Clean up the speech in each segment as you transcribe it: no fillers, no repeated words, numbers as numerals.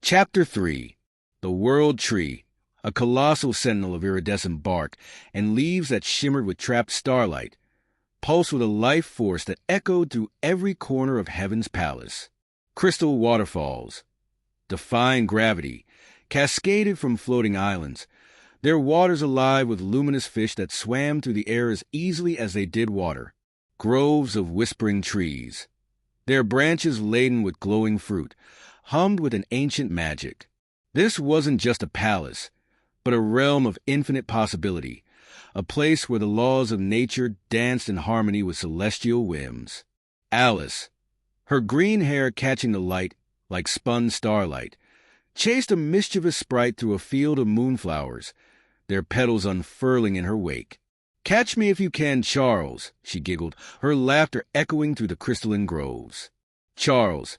Chapter 3. The World Tree, a colossal sentinel of iridescent bark and leaves that shimmered with trapped starlight, pulsed with a life force that echoed through every corner of heaven's palace. Crystal waterfalls, defying gravity, cascaded from floating islands, their waters alive with luminous fish that swam through the air as easily as they did water. Groves of whispering trees, their branches laden with glowing fruit, hummed with an ancient magic. This wasn't just a palace, but a realm of infinite possibility, a place where the laws of nature danced in harmony with celestial whims. Alice, her green hair catching the light like spun starlight, chased a mischievous sprite through a field of moonflowers, their petals unfurling in her wake. "Catch me if you can, Charles," she giggled, her laughter echoing through the crystalline groves. Charles,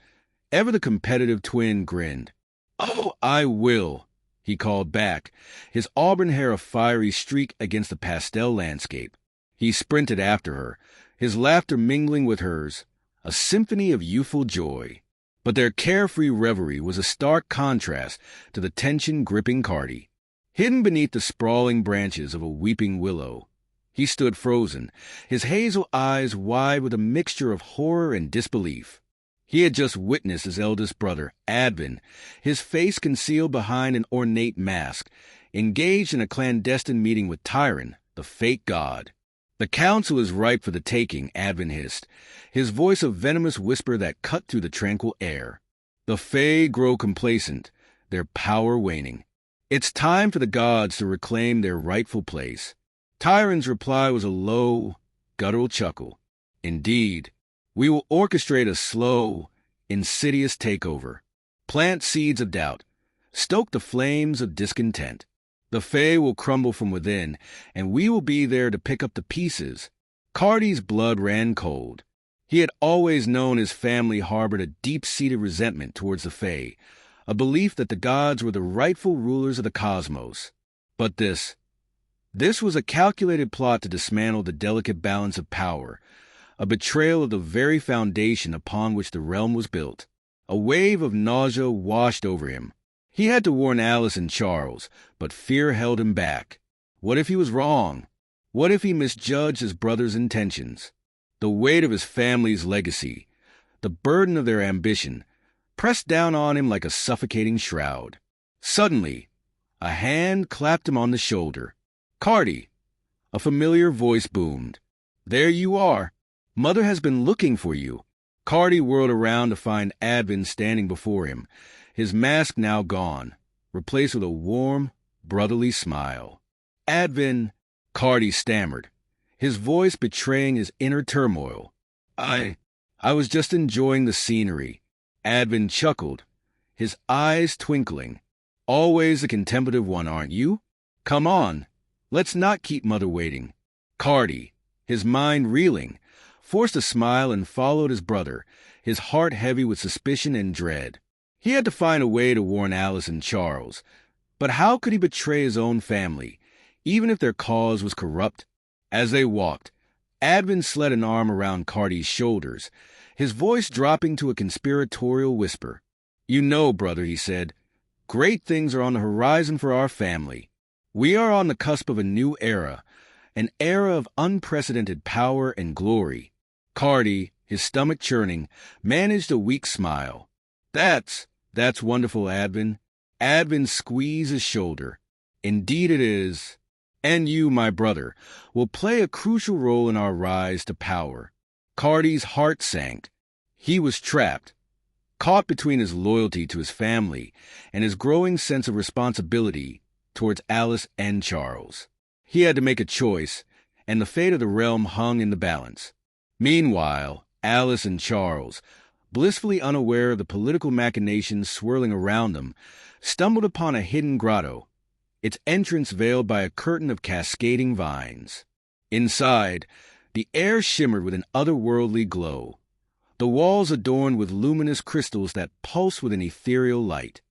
ever the competitive twin, grinned. "Oh, I will," he called back, his auburn hair a fiery streak against the pastel landscape. He sprinted after her, his laughter mingling with hers, a symphony of youthful joy. But their carefree revelry was a stark contrast to the tension gripping Karti. Hidden beneath the sprawling branches of a weeping willow, he stood frozen, his hazel eyes wide with a mixture of horror and disbelief. He had just witnessed his eldest brother, Advin, his face concealed behind an ornate mask, engaged in a clandestine meeting with Tyron, the fake god. "The council is ripe for the taking," Advin hissed, his voice a venomous whisper that cut through the tranquil air. "The Fae grow complacent, their power waning. It's time for the gods to reclaim their rightful place." Tyron's reply was a low, guttural chuckle. "Indeed, we will orchestrate a slow, insidious takeover. Plant seeds of doubt. Stoke the flames of discontent. The Fae will crumble from within, and we will be there to pick up the pieces." Karti's blood ran cold. He had always known his family harbored a deep-seated resentment towards the Fae, a belief that the gods were the rightful rulers of the cosmos. But this was a calculated plot to dismantle the delicate balance of power, a betrayal of the very foundation upon which the realm was built. A wave of nausea washed over him. He had to warn Alice and Charles, but fear held him back. What if he was wrong? What if he misjudged his brother's intentions? The weight of his family's legacy, the burden of their ambition, pressed down on him like a suffocating shroud. Suddenly, a hand clapped him on the shoulder. "Karti," a familiar voice boomed. "There you are. Mother has been looking for you." Karti whirled around to find Advin standing before him, his mask now gone, replaced with a warm, brotherly smile. "Advin," Karti stammered, his voice betraying his inner turmoil. I was just enjoying the scenery." Advin chuckled, his eyes twinkling. "Always the contemplative one, aren't you? Come on. Let's not keep Mother waiting." Karti, his mind reeling, forced a smile and followed his brother, his heart heavy with suspicion and dread. He had to find a way to warn Alice and Charles, but how could he betray his own family, even if their cause was corrupt? As they walked, Advin slid an arm around Karti's shoulders, his voice dropping to a conspiratorial whisper. "You know, brother," he said, "great things are on the horizon for our family. We are on the cusp of a new era, an era of unprecedented power and glory." Karti, his stomach churning, managed a weak smile. That's wonderful, Advin." Advin squeezed his shoulder. "Indeed it is. And you, my brother, will play a crucial role in our rise to power." Karti's heart sank. He was trapped, caught between his loyalty to his family and his growing sense of responsibility towards Alice and Charles. He had to make a choice, and the fate of the realm hung in the balance. Meanwhile, Alice and Charles, blissfully unaware of the political machinations swirling around them, stumbled upon a hidden grotto, its entrance veiled by a curtain of cascading vines. Inside, the air shimmered with an otherworldly glow, the walls adorned with luminous crystals that pulsed with an ethereal light.